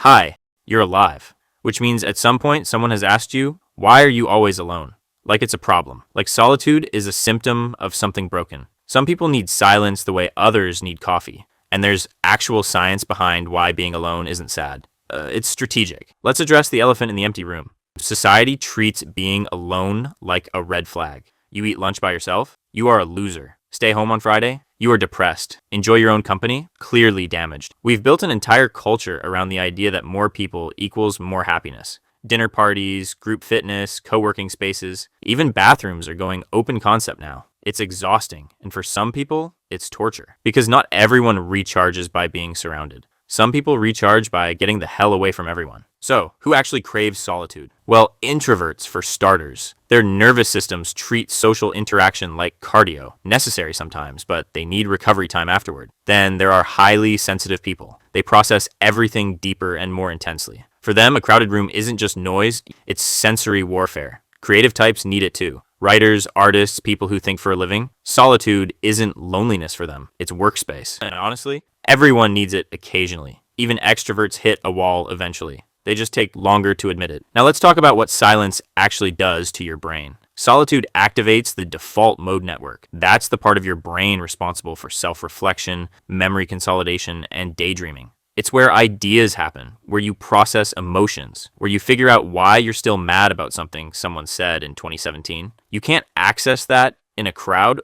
Hi, you're alive. Which means at some point someone has asked you, why are you always alone? Like it's a problem. Like solitude is a symptom of something broken. Some people need silence the way others need coffee. And there's actual science behind why being alone isn't sad. It's strategic. Let's address the elephant in the empty room. Society treats being alone like a red flag. You eat lunch by yourself? You are a loser. Stay home on Friday? You are depressed. Enjoy your own company? Clearly damaged. We've built an entire culture around the idea that more people equals more happiness. Dinner parties, group fitness, co-working spaces, even bathrooms are going open concept now. It's exhausting, and for some people, it's torture. Because not everyone recharges by being surrounded. Some people recharge by getting the hell away from everyone. So, who actually craves solitude? Well, introverts for starters. Their nervous systems treat social interaction like cardio, necessary sometimes, but they need recovery time afterward. Then there are highly sensitive people. They process everything deeper and more intensely. For them, a crowded room isn't just noise, it's sensory warfare. Creative types need it too. Writers, artists, people who think for a living. Solitude isn't loneliness for them, it's workspace. And honestly, everyone needs it occasionally. Even extroverts hit a wall eventually. They just take longer to admit it. Now let's talk about what silence actually does to your brain. Solitude activates the default mode network. That's the part of your brain responsible for self-reflection, memory consolidation, and daydreaming. It's where ideas happen, where you process emotions, where you figure out why you're still mad about something someone said in 2017. You can't access that in a crowd.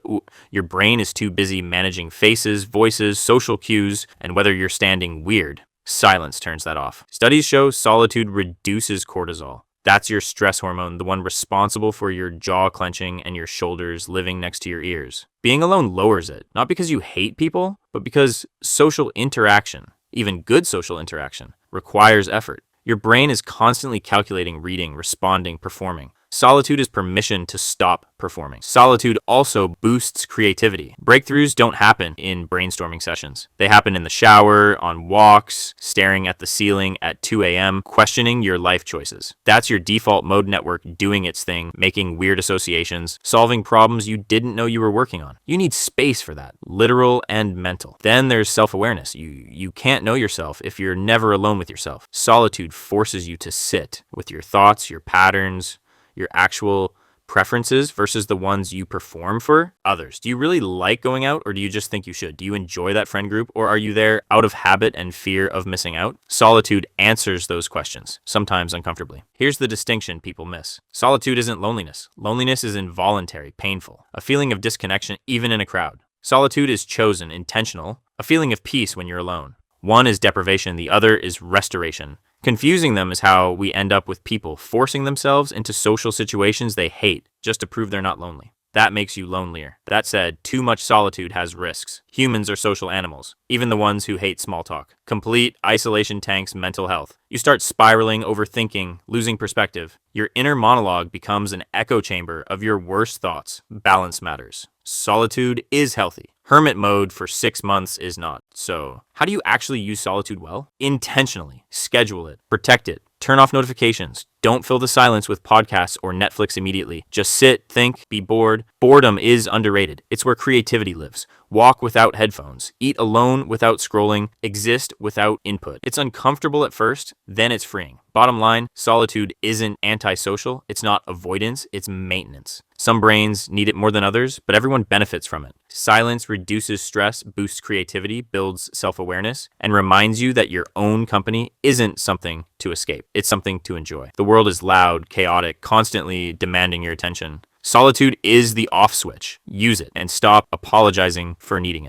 Your brain is too busy managing faces, voices, social cues, and whether you're standing weird. Silence turns that off. Studies show solitude reduces cortisol. That's your stress hormone, the one responsible for your jaw clenching and your shoulders living next to your ears. Being alone lowers it, not because you hate people, but because social interaction, even good social interaction, requires effort. Your brain is constantly calculating, reading, responding, performing. Solitude is permission to stop performing. Solitude also boosts creativity. Breakthroughs don't happen in brainstorming sessions. They happen in the shower, on walks, staring at the ceiling at 2 a.m., questioning your life choices. That's your default mode network doing its thing, making weird associations, solving problems you didn't know you were working on. You need space for that, literal and mental. Then there's self-awareness. You can't know yourself if you're never alone with yourself. Solitude forces you to sit with your thoughts, your patterns, your actual preferences versus the ones you perform for others. Do you really like going out, or do you just think you should? Do you enjoy that friend group, or are you there out of habit and fear of missing out? Solitude answers those questions, sometimes uncomfortably. Here's the distinction people miss. Solitude isn't loneliness. Loneliness is involuntary, painful, a feeling of disconnection even in a crowd. Solitude is chosen, intentional, a feeling of peace when you're alone. One is deprivation, the other is restoration. Confusing them is how we end up with people forcing themselves into social situations they hate just to prove they're not lonely. That makes you lonelier. That said, too much solitude has risks. Humans are social animals, even the ones who hate small talk. Complete isolation tanks mental health. You start spiraling, overthinking, losing perspective. Your inner monologue becomes an echo chamber of your worst thoughts. Balance matters. Solitude is healthy. Hermit mode for 6 months is not. So, how do you actually use solitude well? Intentionally. Schedule it. Protect it. Turn off notifications. Don't fill the silence with podcasts or Netflix immediately. Just sit, think, be bored. Boredom is underrated. It's where creativity lives. Walk without headphones. Eat alone without scrolling. Exist without input. It's uncomfortable at first, then it's freeing. Bottom line, solitude isn't antisocial. It's not avoidance, it's maintenance. Some brains need it more than others, but everyone benefits from it. Silence reduces stress, boosts creativity, builds self-awareness, and reminds you that your own company isn't something to escape. It's something to enjoy. The world is loud, chaotic, constantly demanding your attention. Solitude is the off switch. Use it and stop apologizing for needing it.